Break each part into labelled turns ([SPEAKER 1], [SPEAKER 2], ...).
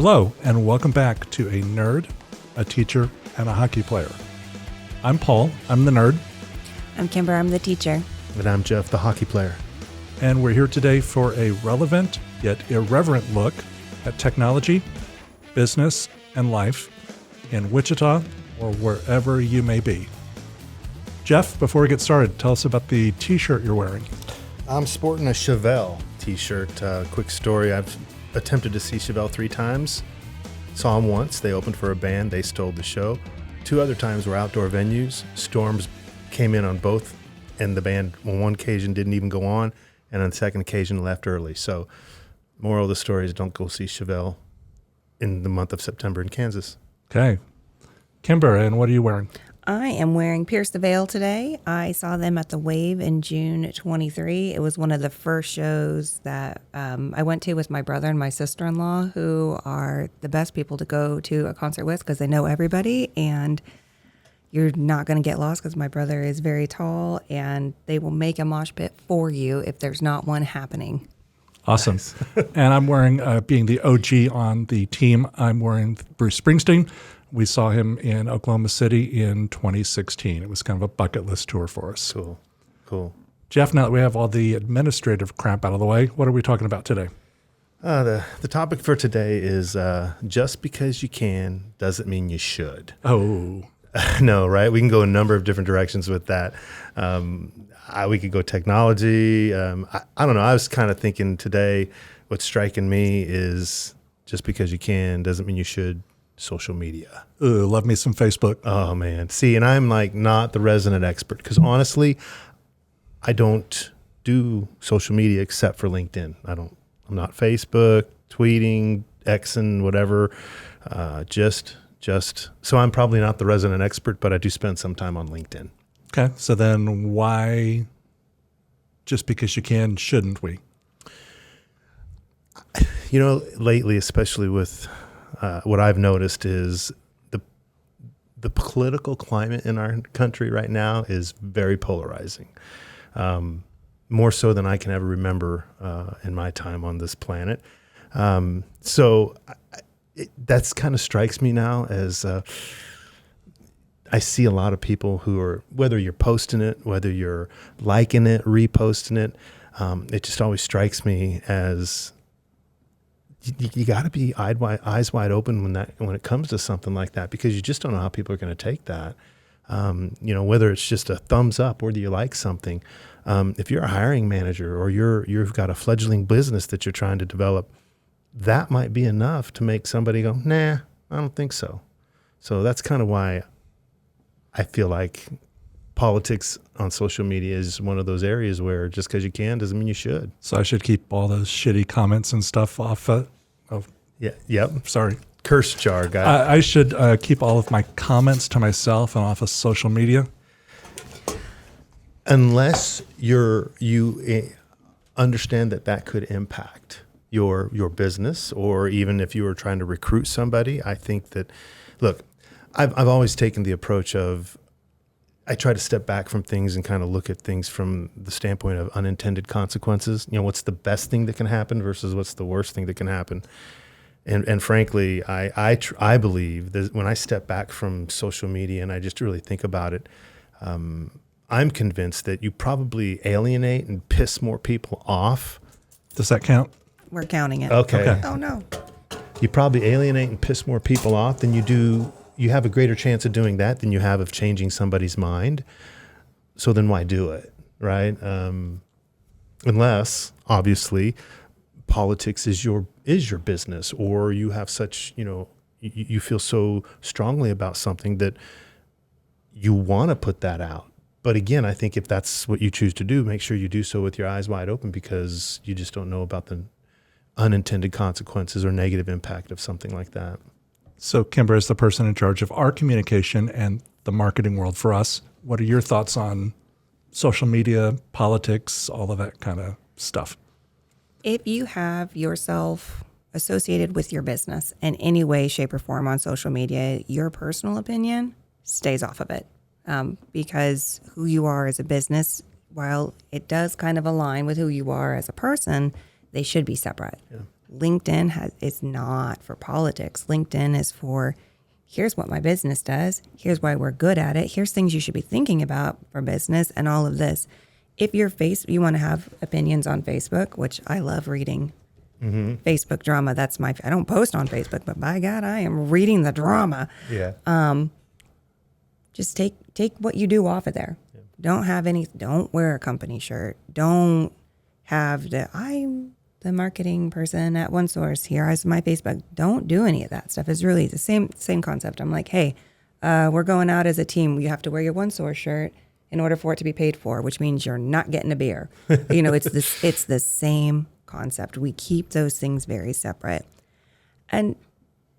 [SPEAKER 1] Hello, and welcome back to A Nerd, a Teacher, and a Hockey Player. I'm Paul, I'm the nerd.
[SPEAKER 2] I'm Kimber, I'm the teacher.
[SPEAKER 3] And I'm Jeff, the hockey player.
[SPEAKER 1] And we're here today for a relevant yet irreverent look at technology, business, and life in Wichita or wherever you may be. Jeff, before we get started, tell us about the t-shirt you're wearing.
[SPEAKER 3] I'm sporting a Chevelle t-shirt. Quick story, I've attempted to see Chevelle 3 times. Saw them once. They opened for a band. They stole the show. 2 other times were outdoor venues. Storms came in on both, and the band on one occasion didn't even go on, and on the second occasion left early. So moral of the story is don't go see Chevelle in the month of September in Kansas.
[SPEAKER 1] Okay. Kimber, and what are you wearing?
[SPEAKER 2] I am wearing Pierce the Veil today. I saw them at the Wave in June 23. It was one of the first shows that I went to with my brother and my sister-in-law, who are the best people to go to a concert with because they know everybody, and you're not going to get lost because my brother is very tall, and they will make a mosh pit for you if there's not one happening.
[SPEAKER 1] Awesome.
[SPEAKER 3] Nice.
[SPEAKER 1] And I'm wearing, being the OG on the team, I'm wearing Bruce Springsteen. We saw him in Oklahoma City in 2016. It was kind of a bucket list tour for us.
[SPEAKER 3] Cool.
[SPEAKER 1] Jeff, now that we have all the administrative crap out of the way, what are we talking about today?
[SPEAKER 3] The topic for today is just because you can doesn't mean you should.
[SPEAKER 1] Oh.
[SPEAKER 3] No, right? We can go a number of different directions with that. We could go technology. I don't know. I was kind of thinking today, what's striking me is just because you can doesn't mean you should. Social media.
[SPEAKER 1] Ooh, love me some Facebook.
[SPEAKER 3] Oh, man. See, and I'm like not the resident expert because honestly, I don't do social media except for LinkedIn. I'm not Facebook, tweeting, Xing, whatever. Just so I'm probably not the resident expert, but I do spend some time on LinkedIn.
[SPEAKER 1] Okay. So then why, just because you can, shouldn't we?
[SPEAKER 3] You know, lately, especially with what I've noticed is the political climate in our country right now is very polarizing, more so than I can ever remember in my time on this planet. So that's kind of strikes me now as I see a lot of people who are, whether you're posting it, whether you're liking it, reposting it, it just always strikes me as you got to be eyes wide open when it comes to something like that, because you just don't know how people are going to take that. Whether it's just a thumbs up, whether you like something. If you're a hiring manager or you've got a fledgling business that you're trying to develop, that might be enough to make somebody go, nah, I don't think so. So that's kind of why I feel like politics on social media is one of those areas where just because you can doesn't mean you should.
[SPEAKER 1] So I should keep all those shitty comments and stuff off.
[SPEAKER 3] Yeah. Yep.
[SPEAKER 1] Sorry.
[SPEAKER 3] Curse jar guy.
[SPEAKER 1] I should keep all of my comments to myself and off of social media.
[SPEAKER 3] Unless you understand that could impact your business, or even if you were trying to recruit somebody, I think that, look, I've always taken the approach of, I try to step back from things and kind of look at things from the standpoint of unintended consequences. You know, what's the best thing that can happen versus what's the worst thing that can happen. And frankly, I believe that when I step back from social media and I just really think about it, I'm convinced that you probably alienate and piss more people off.
[SPEAKER 1] Does that count?
[SPEAKER 2] We're counting it.
[SPEAKER 3] Okay.
[SPEAKER 2] Oh, no.
[SPEAKER 3] You probably alienate and piss more people off than you do. You have a greater chance of doing that than you have of changing somebody's mind. So then why do it, right? Unless, obviously, politics is your business, or you have such, you feel so strongly about something that you want to put that out. But again, I think if that's what you choose to do, make sure you do so with your eyes wide open, because you just don't know about the unintended consequences or negative impact of something like that.
[SPEAKER 1] So Kimber is the person in charge of our communication and the marketing world for us. What are your thoughts on social media, politics, all of that kind of stuff?
[SPEAKER 2] If you have yourself associated with your business in any way, shape, or form on social media, your personal opinion stays off of it, because who you are as a business, while it does kind of align with who you are as a person, they should be separate.
[SPEAKER 3] Yeah.
[SPEAKER 2] LinkedIn is not for politics. LinkedIn is for, here's what my business does. Here's why we're good at it. Here's things you should be thinking about for business and all of this. If you want to have opinions on Facebook, which I love reading Facebook drama. I don't post on Facebook, but by God, I am reading the drama.
[SPEAKER 3] Yeah.
[SPEAKER 2] Just take what you do off of there. Yeah. Don't wear a company shirt. Don't have I'm the marketing person at OneSource. Here is my Facebook. Don't do any of that stuff. It's really the same concept. I'm like, hey, we're going out as a team. You have to wear your OneSource shirt in order for it to be paid for, which means you're not getting a beer. It's the same concept. We keep those things very separate. And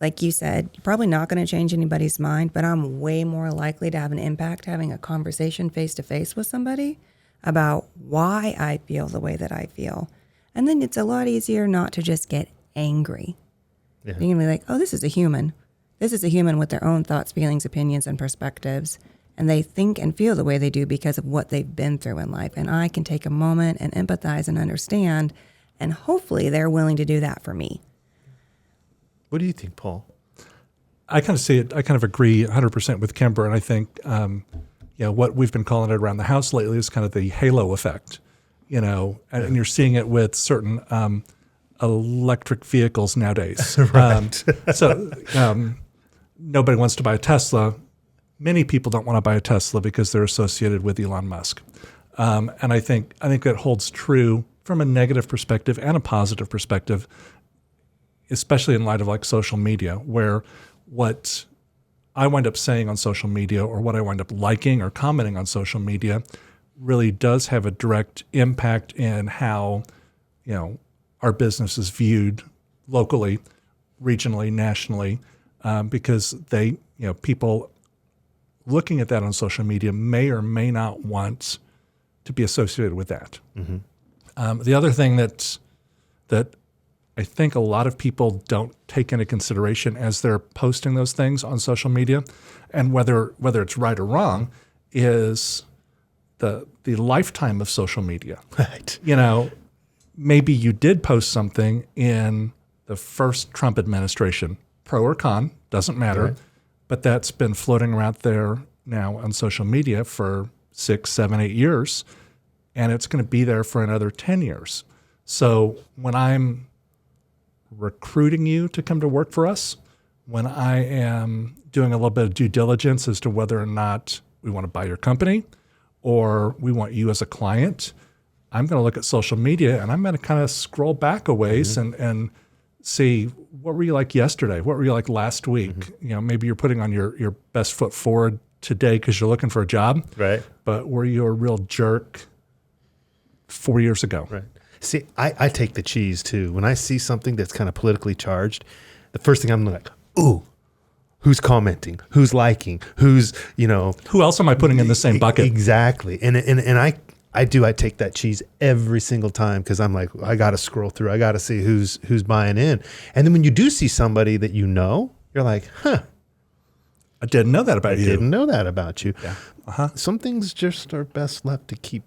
[SPEAKER 2] like you said, you're probably not going to change anybody's mind, but I'm way more likely to have an impact having a conversation face to face with somebody about why I feel the way that I feel. And then it's a lot easier not to just get angry. Yeah. You can be like, oh, this is a human. This is a human with their own thoughts, feelings, opinions, and perspectives. And they think and feel the way they do because of what they've been through in life. And I can take a moment and empathize and understand. And hopefully they're willing to do that for me.
[SPEAKER 3] What do you think, Paul?
[SPEAKER 1] I kind of see it. I kind of agree 100% with Kimber. And I think, what we've been calling it around the house lately is kind of the halo effect, and you're seeing it with certain electric vehicles nowadays.
[SPEAKER 3] Right.
[SPEAKER 1] Nobody wants to buy a Tesla. Many people don't want to buy a Tesla because they're associated with Elon Musk. And I think that holds true from a negative perspective and a positive perspective, especially in light of like social media, where what I wind up saying on social media or what I wind up liking or commenting on social media really does have a direct impact in how, our business is viewed locally, regionally, nationally, because people looking at that on social media may or may not want to be associated with that. Mm-hmm. The other thing that I think a lot of people don't take into consideration as they're posting those things on social media, and whether it's right or wrong, is the lifetime of social media.
[SPEAKER 3] Right.
[SPEAKER 1] Maybe you did post something in the first Trump administration, pro or con, doesn't matter. Right. But that's been floating around there now on social media for 6, 7, 8 years, and it's going to be there for another 10 years. So when I'm recruiting you to come to work for us, when I am doing a little bit of due diligence as to whether or not we want to buy your company or we want you as a client, I'm going to look at social media and I'm going to kind of scroll back a ways and see, what were you like yesterday? What were you like last week? Mm-hmm. Maybe you're putting on your best foot forward today because you're looking for a job.
[SPEAKER 3] Right.
[SPEAKER 1] But were you a real jerk 4 years ago?
[SPEAKER 3] Right. See, I take the cheese too. When I see something that's kind of politically charged, the first thing I'm like, ooh, who's commenting? Who's liking? Who's,
[SPEAKER 1] Who else am I putting in the same bucket?
[SPEAKER 3] Exactly. And I take that cheese every single time because I'm like, I got to scroll through. I got to see who's buying in. And then when you do see somebody that you're like, huh.
[SPEAKER 1] I didn't know that about you.
[SPEAKER 3] I didn't know that about you.
[SPEAKER 1] Yeah. Uh-huh.
[SPEAKER 3] Some things just are best left to keep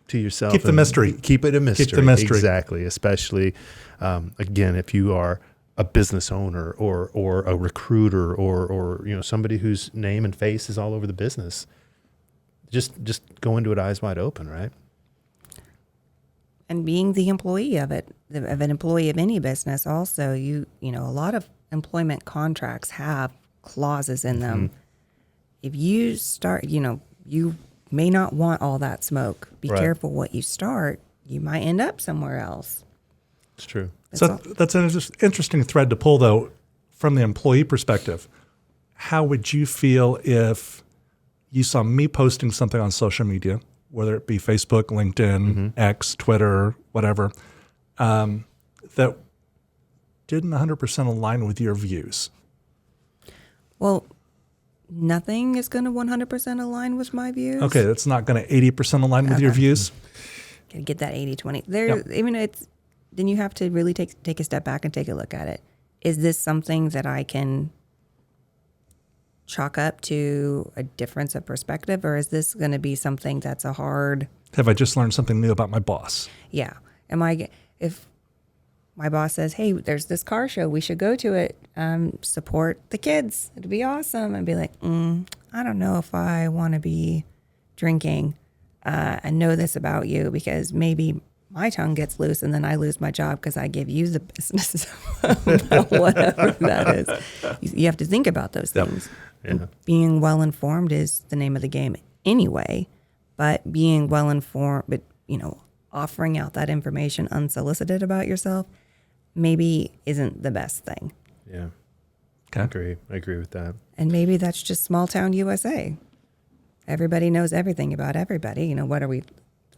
[SPEAKER 3] to yourself.
[SPEAKER 1] Keep the mystery.
[SPEAKER 3] Keep it a mystery.
[SPEAKER 1] Keep the mystery.
[SPEAKER 3] Exactly. Especially, again, if you are a business owner or a recruiter or somebody whose name and face is all over the business. Just go into it eyes wide open, right?
[SPEAKER 2] And being the employee of an employee of any business, also, a lot of employment contracts have clauses in them. Mm-hmm. If you start, you may not want all that smoke. Be careful what you start. You might end up somewhere else.
[SPEAKER 3] It's true.
[SPEAKER 1] That's an interesting thread to pull, though, from the employee perspective. How would you feel if you saw me posting something on social media, whether it be Facebook, LinkedIn, X, Twitter, whatever, that didn't 100% align with your views?
[SPEAKER 2] Well, nothing is going to 100% align with my views.
[SPEAKER 1] Okay, that's not going to 80% align with your views?
[SPEAKER 2] Got to get that 80-20. Then you have to really take a step back and take a look at it. Is this something that I can chalk up to a difference of perspective, or is this going to be something that's a hard...
[SPEAKER 1] Have I just learned something new about my boss?
[SPEAKER 2] Yeah. my boss says, hey, there's this car show. We should go to it. Support the kids. It'd be awesome. I'd be like, I don't know if I want to be drinking and know this about you, because maybe my tongue gets loose and then I lose my job because I give you the business about whatever that is. You have to think about those things.
[SPEAKER 3] Yeah.
[SPEAKER 2] And being well informed is the name of the game anyway, but being well informed, but offering out that information unsolicited about yourself maybe isn't the best thing.
[SPEAKER 3] Yeah.
[SPEAKER 1] Okay.
[SPEAKER 3] I agree with that.
[SPEAKER 2] And maybe that's just small town USA. Everybody knows everything about everybody. What are we,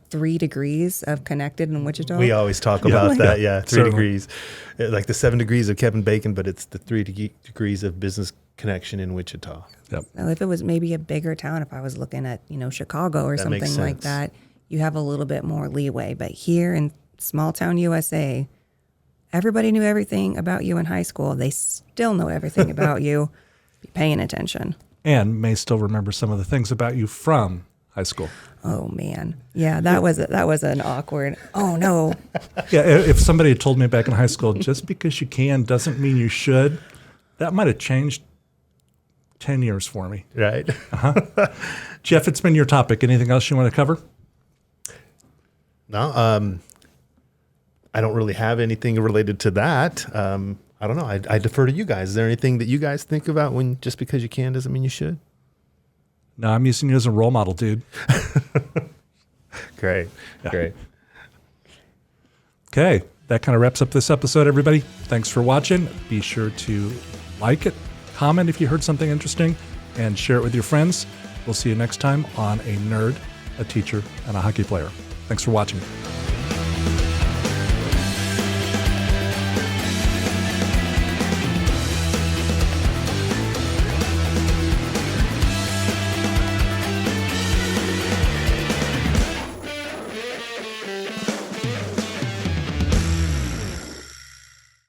[SPEAKER 2] 3 degrees of connected in Wichita?
[SPEAKER 3] We always talk about that. Yeah. 3
[SPEAKER 1] Certainly.
[SPEAKER 3] degrees, like the 7 degrees of Kevin Bacon, but it's the 3 degrees of business connection in Wichita.
[SPEAKER 1] Yep.
[SPEAKER 2] So if it was maybe a bigger town, if I was looking at, Chicago or
[SPEAKER 3] That makes
[SPEAKER 2] something like
[SPEAKER 3] sense.
[SPEAKER 2] that, you have a little bit more leeway. But here in small town USA, everybody knew everything about you in high school. They still know everything about you. Be paying attention.
[SPEAKER 1] And may still remember some of the things about you from high school.
[SPEAKER 2] Oh man, yeah, that was an awkward. Oh no,
[SPEAKER 1] Yeah, if somebody had told me back in high school, just because you can doesn't mean you should, that might have changed 10 years for me.
[SPEAKER 3] Right.
[SPEAKER 1] Jeff, it's been your topic. Anything else you want to cover?
[SPEAKER 3] No, I don't really have anything related to that. I don't know. I defer to you guys. Is there anything that you guys think about when just because you can doesn't mean you should?
[SPEAKER 1] No, I'm using you as a role model, dude.
[SPEAKER 3] Great. Great.
[SPEAKER 1] Okay, that kind of wraps up this episode, everybody. Thanks for watching. Be sure to like it, comment if you heard something interesting, and share it with your friends. We'll see you next time on A Nerd, a Teacher, and a Hockey Player. Thanks for watching.